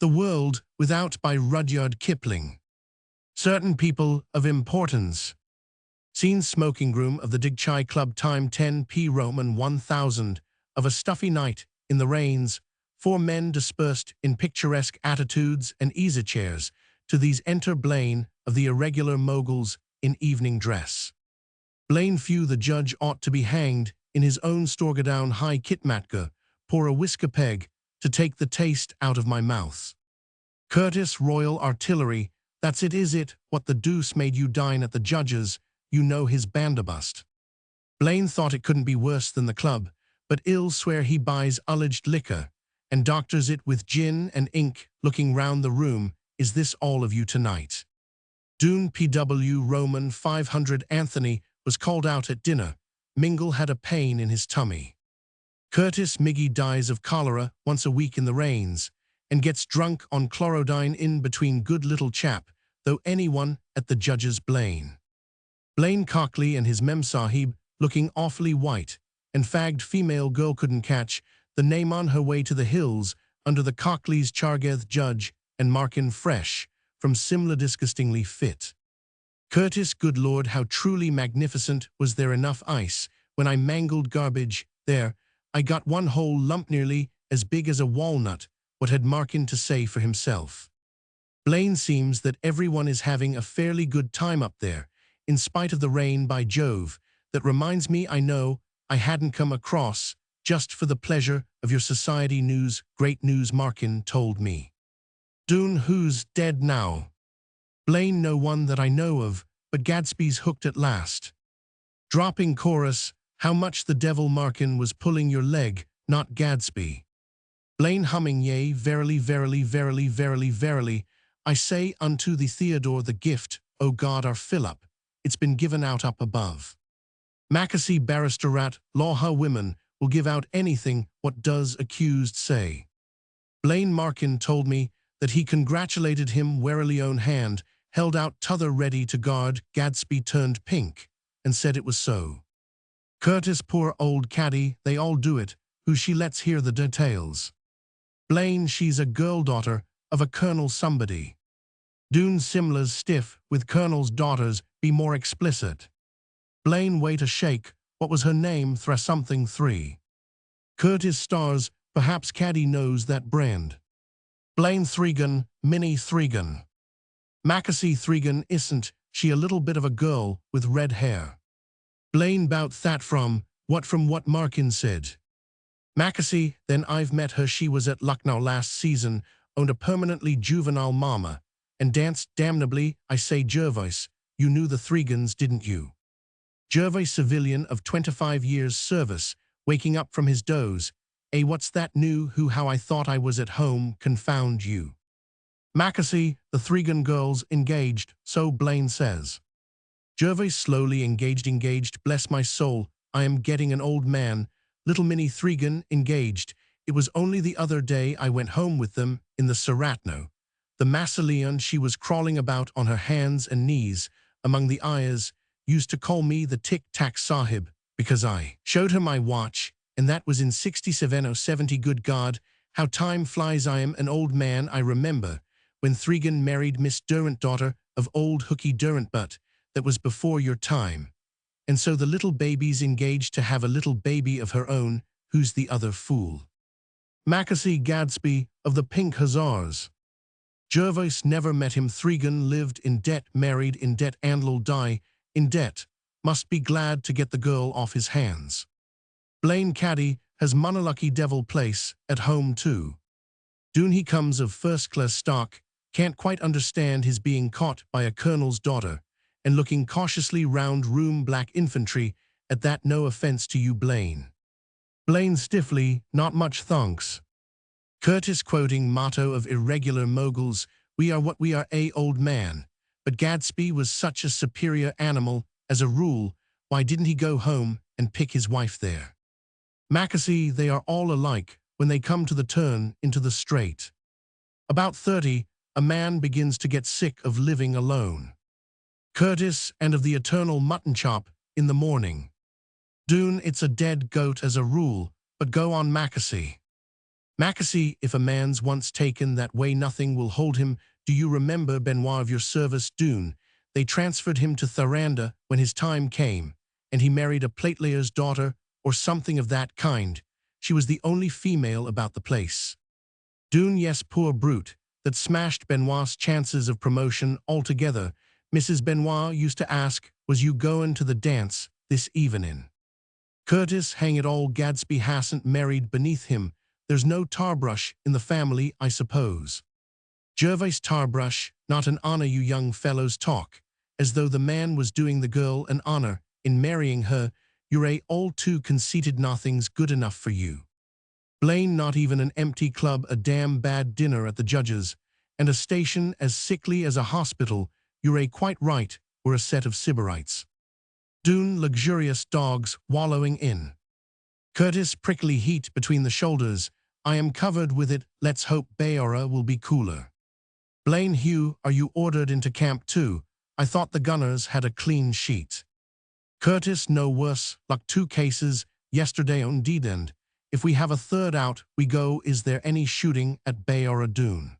The World Without by Rudyard Kipling. Certain people of importance. Scene smoking room of the Dig Chai Club, time 10 p. Roman 1000, of a stuffy night in the rains, 4 men dispersed in picturesque attitudes and easy chairs. To these enter Blaine of the irregular moguls in evening dress. Blaine few the judge ought to be hanged in his own storgedown high kitmatka, pour a whisker peg to take the taste out of my mouth. Curtis Royal Artillery, that's it, is it, what the deuce made you dine at the judge's, you know his bandobust. Blaine thought it couldn't be worse than the club, but ill swear he buys alleged liquor, and doctors it with gin and ink, looking round the room, is this all of you tonight? Dune P.W. Roman 500 Anthony was called out at dinner. Mingle had a pain in his tummy. Curtis Miggy dies of cholera once a week in the rains, and gets drunk on chlorodyne in between. Good little chap, though anyone at the judge's Blaine. Blaine Cockley and his memsahib, looking awfully white, and fagged female girl couldn't catch the name on her way to the hills under the Cockley's Chargeth judge, and Markin fresh from Simla disgustingly fit. Curtis, good Lord, how truly magnificent, was there enough ice when I mangled garbage there? I got one whole lump nearly as big as a walnut. What had Markin to say for himself? Blaine, seems that everyone is having a fairly good time up there, in spite of the rain, by Jove. That reminds me, I know I hadn't come across, just for the pleasure of your society news, great news Markin told me. Dune, who's dead now? Blaine, no one that I know of, but Gadsby's hooked at last. Dropping chorus, how much the devil Markin was pulling your leg, not Gadsby. Blaine humming, yea, verily, verily, verily, verily, verily, I say unto thee, Theodore, the gift, O God, our fill-up, it's been given out up above. Macassey barristerat, law her women, will give out anything, what does accused say? Blaine, Markin told me that he congratulated him, warily own hand, held out t'other ready to guard. Gadsby turned pink, and said it was so. Curtis, poor old caddy, they all do it, who she lets hear the details. Blaine, she's a girl daughter of a colonel somebody. Dune, Simla's stiff, with colonel's daughters, be more explicit. Blaine, wait a shake, what was her name, thra something 3. Curtis, stars, perhaps caddy knows that brand. Blaine, Thregan, Minnie Thregan. Macassey, Thregan, isn't she a little bit of a girl with red hair? Blaine, bout that from what Markin said. Macassey, then I've met her, she was at Lucknow last season, owned a permanently juvenile mama, and danced damnably. I say, Gervais, you knew the Thregans, didn't you? Gervais, civilian of 25 years' service, waking up from his doze. What's that new who, how I thought I was at home, confound you. Macassey, the Thregan girls engaged, so Blaine says. Gervais, slowly, engaged, bless my soul, I am getting an old man. Little Minnie Thregan engaged. It was only the other day I went home with them in the Saratno. The Massilian, she was crawling about on her hands and knees among the ayahs, used to call me the tic-tac sahib, because I showed her my watch, and that was in 67 or 70. Good God, how time flies. I am an old man. I remember when Thregan married Miss Durant, daughter of old Hooky Durant, but that was before your time. And so the little baby's engaged to have a little baby of her own. Who's the other fool? Macassey, Gadsby, of the Pink Hussars. Gervais, never met him. Thregan lived in debt, married in debt, and'll die in debt. Must be glad to get the girl off his hands. Blaine, caddy, has Monalucky devil place at home too. Dune, he comes of first-class stock, can't quite understand his being caught by a colonel's daughter, and looking cautiously round room. Black infantry, at that, no offense to you, Blaine. Blaine, stiffly, not much thanks. Curtis, quoting motto of irregular moguls, we are what we are, old man. But Gadsby was such a superior animal, as a rule, why didn't he go home and pick his wife there? Macassey, they are all alike when they come to the turn into the straight. About 30, a man begins to get sick of living alone. Curtis, and of the eternal mutton chop in the morning. Dune, it's a dead goat as a rule, but go on, Macassey. Macassey, if a man's once taken that way nothing will hold him. Do you remember Benoit of your service, Dune? They transferred him to Tharanda when his time came, and he married a platelayer's daughter or something of that kind. She was the only female about the place. Dune, yes, poor brute, that smashed Benoit's chances of promotion altogether. Mrs. Benoit used to ask, was you goin' to the dance this evenin'? Curtis, hang it all, Gadsby hasn't married beneath him. There's no Tarbrush in the family, I suppose. Gervase Tarbrush, not an honor, you young fellows talk, as though the man was doing the girl an honor in marrying her. You're all too conceited, nothing's good enough for you. Blaine, not even an empty club, a damn bad dinner at the judge's, and a station as sickly as a hospital. You're quite right, we're a set of Sybarites. Dune, luxurious dogs wallowing in. Curtis, prickly heat between the shoulders. I am covered with it, let's hope Bayora will be cooler. Blaine, Hugh, are you ordered into camp too? I thought the gunners had a clean sheet. Curtis, no worse luck, 2 cases yesterday on Deedend. If we have a third out, we go. Is there any shooting at Bayora Dune?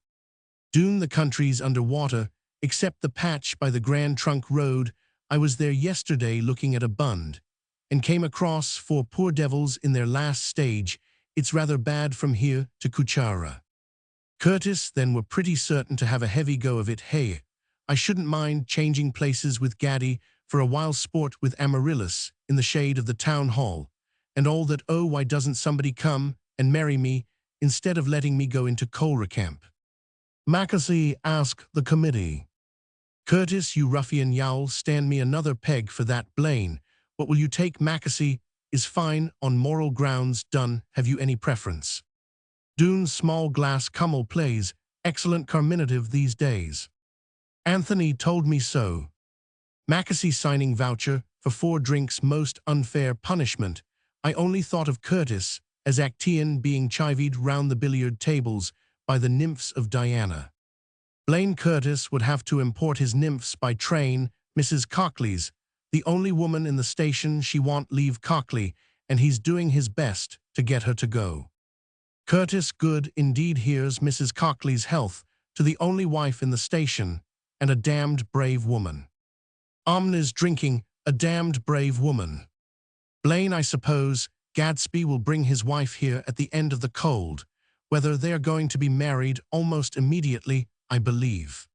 Dune, the country's underwater, except the patch by the Grand Trunk Road. I was there yesterday looking at a bund, and came across 4 poor devils in their last stage. It's rather bad from here to Kuchara. Curtis, then we're pretty certain to have a heavy go of it. Hey, I shouldn't mind changing places with Gaddy for a while, sport with Amaryllis in the shade of the town hall, and all that. Oh, why doesn't somebody come and marry me instead of letting me go into Colra camp? Macassey, ask the committee. Curtis, you ruffian yowl, stand me another peg for that. Blaine, what will you take? Macassey, is fine on moral grounds. Done. Have you any preference? Dune, small glass Cummel plays excellent carminative these days. Anthony told me so. Macassey, signing voucher for 4 drinks, most unfair punishment. I only thought of Curtis as Actaeon being chivied round the billiard tables by the nymphs of Diana. Blaine, Curtis would have to import his nymphs by train. Mrs. Cockley's the only woman in the station she won't leave Cockley, and he's doing his best to get her to go. Curtis, good indeed. Here's Mrs. Cockley's health to the only wife in the station, and a damned brave woman. Omnes drinking, a damned brave woman. Blaine, I suppose Gadsby will bring his wife here at the end of the cold, whether they are going to be married almost immediately, I believe.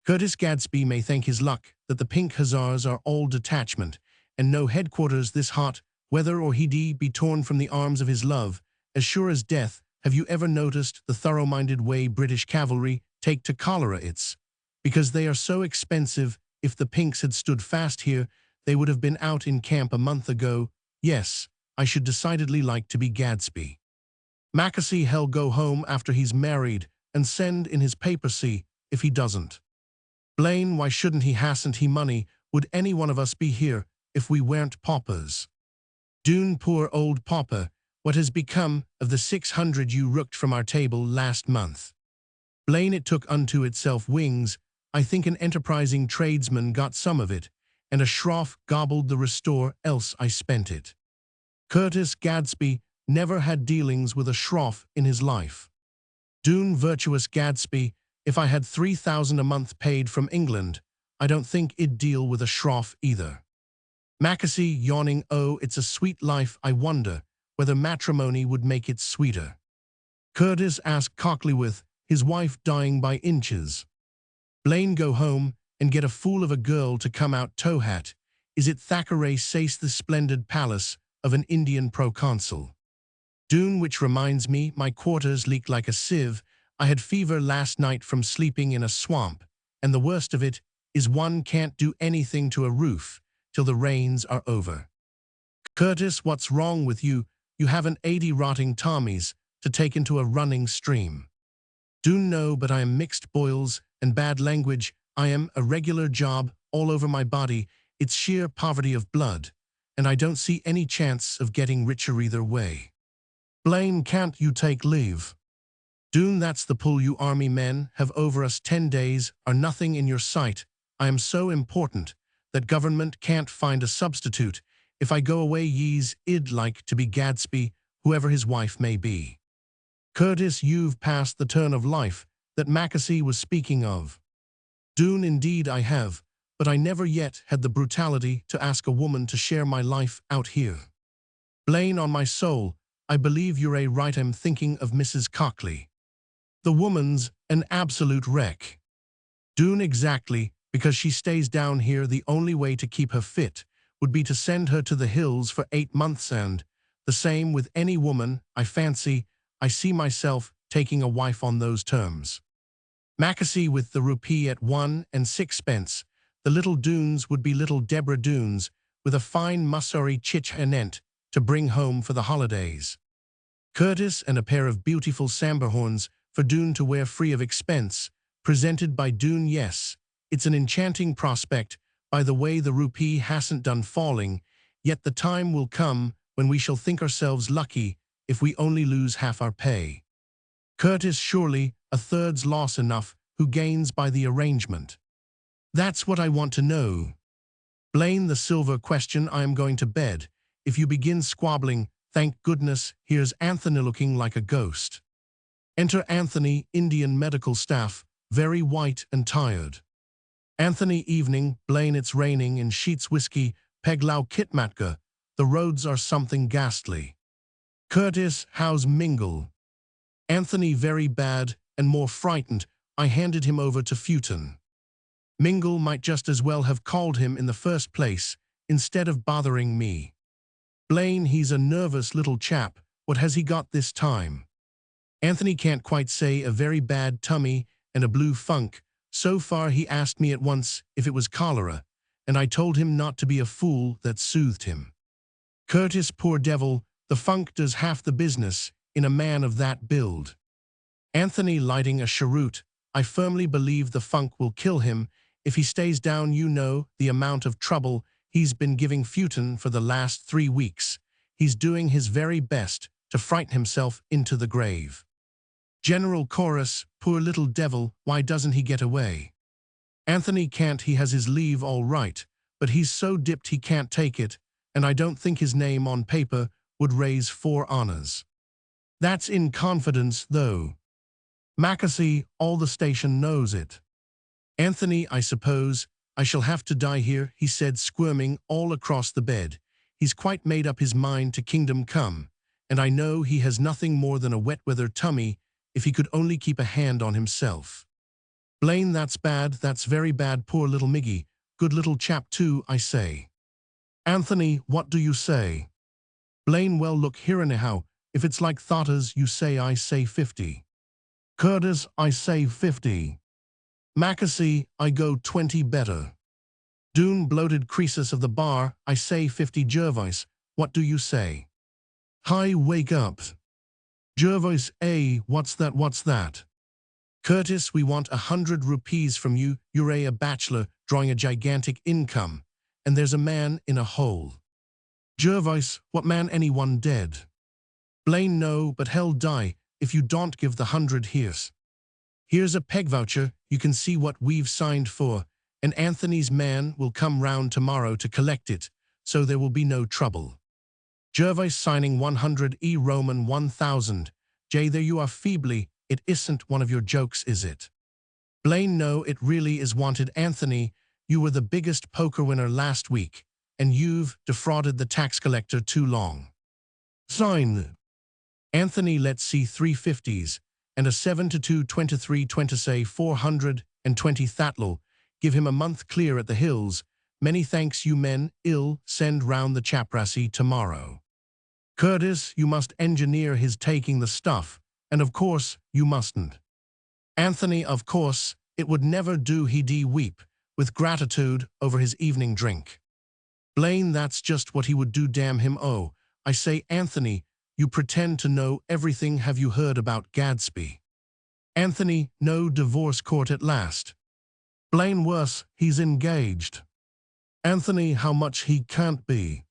Curtis, Gadsby may thank his luck that the Pink Hussars are all detachment, and no headquarters this hot weather, or he'd be torn from the arms of his love, as sure as death. Have you ever noticed the thorough-minded way British cavalry take to cholera? It's because they are so expensive. If the Pinks had stood fast here, they would have been out in camp a month ago. Yes, I should decidedly like to be Gadsby. Macassey, hell, go home after he's married and send in his papacy if he doesn't. Blaine, why shouldn't he? Hasn't he money? Would any one of us be here if we weren't paupers? Dune, poor old pauper, what has become of the 600 you rooked from our table last month? Blaine, it took unto itself wings. I think an enterprising tradesman got some of it, and a schroff gobbled the restore, else I spent it. Curtis, Gadsby never had dealings with a schroff in his life. Dune, virtuous Gadsby, if I had 3,000 a month paid from England, I don't think I'd deal with a schroff either. Macassey, yawning, oh, it's a sweet life. I wonder whether matrimony would make it sweeter. Curtis, asked Cockley, with his wife dying by inches. Blaine, go home and get a fool of a girl to come out Tohat. Is it Thackeray says the splendid palace of an Indian proconsul? Dune, which reminds me, my quarters leak like a sieve. I had fever last night from sleeping in a swamp, and the worst of it is one can't do anything to a roof till the rains are over. Curtis, what's wrong with you? You haven't 80 rotting Tommies to take into a running stream. Dune, no, but I am mixed boils and bad language. I am a regular job all over my body. It's sheer poverty of blood, and I don't see any chance of getting richer either way. Blaine, can't you take leave? Dune, that's the pull you army men have over us. 10 days are nothing in your sight. I am so important that government can't find a substitute. If I go away, ye's id like to be Gadsby, whoever his wife may be. Curtis, you've passed the turn of life that Mackesy was speaking of. Dune, indeed I have, but I never yet had the brutality to ask a woman to share my life out here. Blaine, on my soul, I believe you're right. I'm thinking of Mrs. Cockley. The woman's an absolute wreck. Dune, exactly, because she stays down here. The only way to keep her fit would be to send her to the hills for 8 months, and the same with any woman, I fancy. I see myself taking a wife on those terms. Mackesy with the rupee at 1 and 6 pence. The little Dunes would be little Deborah Dunes with a fine Mussoorie chich to bring home for the holidays. Curtis, and a pair of beautiful samberhorns for Dune to wear free of expense, presented by Dune. Yes, it's an enchanting prospect. By the way, the rupee hasn't done falling, yet the time will come when we shall think ourselves lucky if we only lose half our pay. Curtis, surely a third's loss enough. Who gains by the arrangement? That's what I want to know. Blaine, the silver question. I am going to bed. If you begin squabbling, thank goodness, here's Anthony looking like a ghost. Enter Anthony, Indian medical staff, very white and tired. Anthony, evening. Blaine, it's raining in sheets. Whiskey, Peglau Kitmatka. The roads are something ghastly. Curtis, how's Mingle? Anthony, very bad and more frightened. I handed him over to Fewton. Mingle might just as well have called him in the first place, instead of bothering me. Blaine, he's a nervous little chap. What has he got this time? Anthony, can't quite say. A very bad tummy and a blue funk. So far he asked me at once if it was cholera, and I told him not to be a fool. That soothed him. Curtis, poor devil, the funk does half the business in a man of that build. Anthony, lighting a cheroot. I firmly believe the funk will kill him if he stays down. You know the amount of trouble he's been giving Fewton for the last 3 weeks. He's doing his very best to frighten himself into the grave. General chorus, poor little devil, why doesn't he get away? Anthony, can't. He has his leave all right, but he's so dipped he can't take it, and I don't think his name on paper would raise 4 honors. That's in confidence, though. Mackesy, all the station knows it. Anthony, I suppose I shall have to die here, he said, squirming all across the bed. He's quite made up his mind to kingdom come, and I know he has nothing more than a wet-weather tummy if he could only keep a hand on himself. Blaine, that's bad, that's very bad. Poor little Miggy, good little chap too, I say. Anthony, what do you say? Blaine, well, look here anyhow, if it's like thotters you say, I say 50. Curtis, I say 50. Mackesy, I go 20 better. Dune, bloated creases of the bar, I say 50. Gervais, what do you say? Hi, wake up. Gervais, what's that, what's that? Curtis, we want 100 rupees from you. You're a bachelor, drawing a gigantic income, and there's a man in a hole. Gervais, what man? Anyone dead? Blaine, no, but hell die if you don't give the 100. Here's a peg voucher, you can see what we've signed for, and Anthony's man will come round tomorrow to collect it, so there will be no trouble. Gervais, signing 100 Roman 1000. Jay, there you are feebly, it isn't one of your jokes, is it? Blaine, no, it really is wanted. Anthony, you were the biggest poker winner last week, and you've defrauded the tax collector too long. Sign. Anthony, let's see 350s, and a 7 to 2 23 20 say 420 that'll give him a month clear at the hills. Many thanks you men, ill send round the chaprassi tomorrow. Curtis, you must engineer his taking the stuff, and of course you mustn't. Anthony, of course, it would never do. He'd weep with gratitude over his evening drink. Blaine, that's just what he would do, damn him. Oh, I say, Anthony, you pretend to know everything. Have you heard about Gadsby? Anthony, no, divorce court at last. Blaine, worse, he's engaged. Anthony, how much he can't be.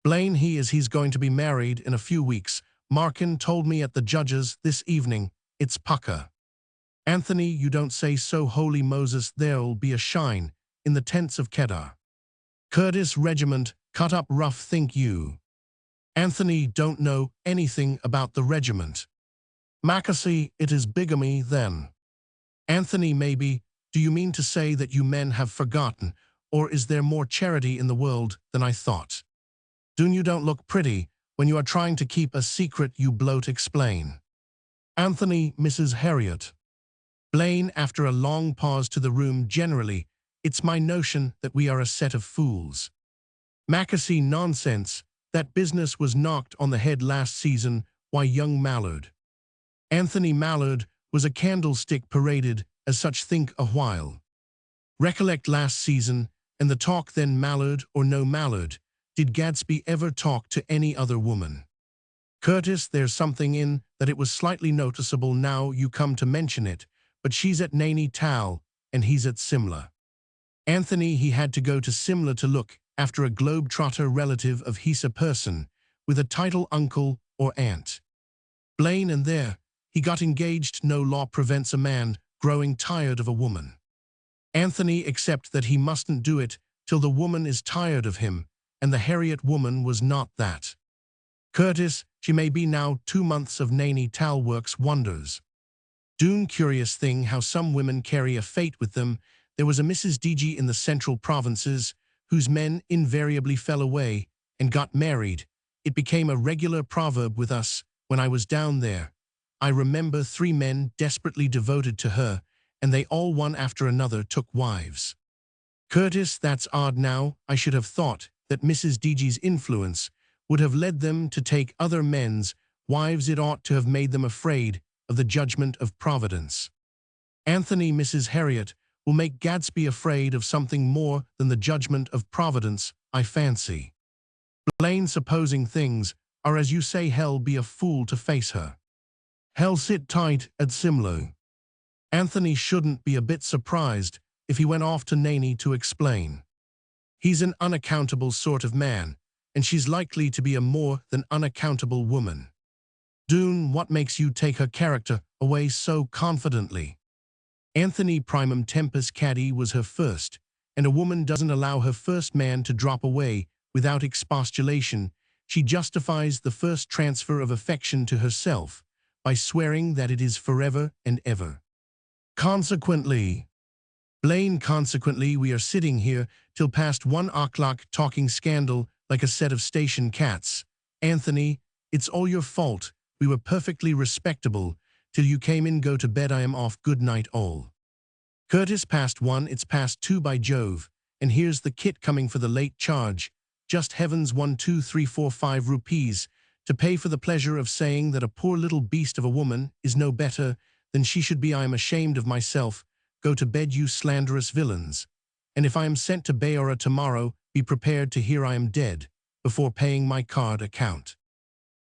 Blaine, he's going to be married in a few weeks. Markin told me at the judge's this evening. It's pucker. Anthony, you don't say so. Holy Moses, there'll be a shine in the tents of Kedar. Curtis, regiment, cut up rough, think you. Anthony, don't know anything about the regiment. Macassey, it is bigamy then. Anthony, maybe, do you mean to say that you men have forgotten, or is there more charity in the world than I thought? Dune, you don't look pretty when you are trying to keep a secret, you bloat, explain. Anthony, Mrs. Harriet. Blaine, after a long pause, to the room generally, it's my notion that we are a set of fools. Macassey, nonsense, that business was knocked on the head last season, why young Mallard. Anthony, Mallard was a candlestick paraded as such, think a while. Recollect last season, and the talk then, Mallard or no Mallard, did Gadsby ever talk to any other woman? Curtis, there's something in that it was slightly noticeable now you come to mention it, but she's at Naini Tal, and he's at Simla. Anthony, he had to go to Simla to look after a globe-trotter relative of his person, with a title uncle or aunt. Blaine, and there, he got engaged. No law prevents a man growing tired of a woman. Anthony, except that he mustn't do it till the woman is tired of him, and the Harriet woman was not that. Curtis, she may be now 2 months of Naini Tal works wonders. Dune, curious thing how some women carry a fate with them. There was a Mrs. DG in the central provinces, whose men invariably fell away and got married. It became a regular proverb with us when I was down there. I remember 3 men desperately devoted to her, and they all one after another took wives. Curtis, that's odd now. I should have thought that Mrs. DG's influence would have led them to take other men's wives. It ought to have made them afraid of the judgment of Providence. Anthony, Mrs. Harriet will make Gadsby afraid of something more than the judgment of Providence, I fancy. Blaine, supposing things are as you say, hell be a fool to face her. Hell sit tight at Simlo. Anthony shouldn't be a bit surprised if he went off to Naini to explain. He's an unaccountable sort of man, and she's likely to be a more than unaccountable woman. Dune, what makes you take her character away so confidently? Anthony, primum tempus caddy was her first, and a woman doesn't allow her first man to drop away without expostulation. She justifies the first transfer of affection to herself by swearing that it is forever and ever. Consequently, Blaine, consequently, we are sitting here till past 1 o'clock talking scandal like a set of station cats. Anthony, it's all your fault. We were perfectly respectable till you came in. Go to bed. I am off. Good night all. Curtis, past 1, it's past 2, by Jove, and here's the kit coming for the late charge. Just heavens, 1 2 3 4 5 rupees to pay for the pleasure of saying that a poor little beast of a woman is no better than she should be. I am ashamed of myself. Go to bed, you slanderous villains. And if I am sent to Bayora tomorrow, be prepared to hear I am dead before paying my card account.